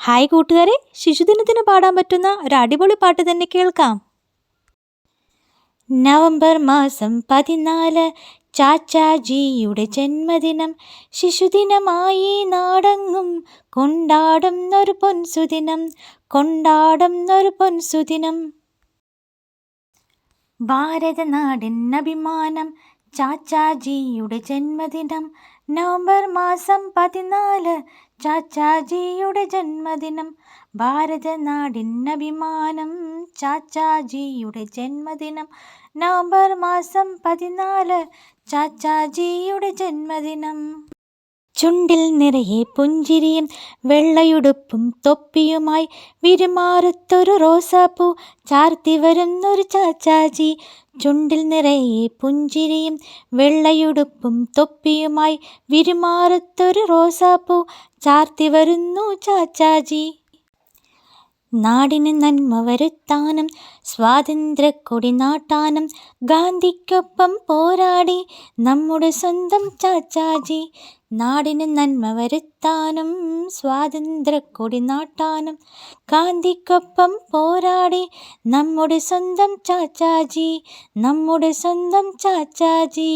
Hi കൂട്ടുകാരെ, ശിശുദിനത്തിന് പാടാൻ പറ്റുന്ന ഒരു അടിപൊളി പാട്ട് തന്നെ കേൾക്കാം. നവംബർ മാസം 14 ചാച്ചാജിയുടെ ജന്മദിനം. ശിശുദിനമായി നാടെങ്ങും കൊണ്ടാടുന്നൊരു പൊൻസുദിനം, കൊണ്ടാടുന്നൊരു പൊൻസുദിനം. ഭാരതനാടിൻ അഭിമാനം ചാച്ചാജിയുടെ ജന്മദിനം. നവംബർ മാസം 14 ചാച്ചാജിയുടെ ജന്മദിനം. ഭാരതനാടിൻ അഭിമാനം ചാച്ചാജിയുടെ ജന്മദിനം. നവംബർ മാസം 14 ചാച്ചാജിയുടെ ജന്മദിനം. ചുണ്ടിൽ നിറയെ പുഞ്ചിരിയും വെള്ളയുടുപ്പും തൊപ്പിയുമായി വിരുമാറത്തൊരു റോസാപ്പൂ ചാർത്തി വരുന്നൊരു ചാച്ചാജി. ചുണ്ടിൽ നിറയെ പുഞ്ചിരിയും വെള്ളയുടുപ്പും തൊപ്പിയുമായി വിരുമാറത്തൊരു റോസാപ്പൂ ചാർത്തി വരുന്നു ചാച്ചാജി. നാടിന് നന്മ വരുത്താനും സ്വാതന്ത്ര്യക്കൊടി നാട്ടാനും ഗാന്ധിക്കൊപ്പം പോരാടി നമ്മുടെ സ്വന്തം ചാച്ചാജി. നാടിന് നന്മ വരുത്താനും സ്വാതന്ത്ര്യക്കൊടി നാട്ടാനും ഗാന്ധിക്കൊപ്പം പോരാടി നമ്മുടെ സ്വന്തം ചാച്ചാജി, നമ്മുടെ സ്വന്തം ചാച്ചാജി.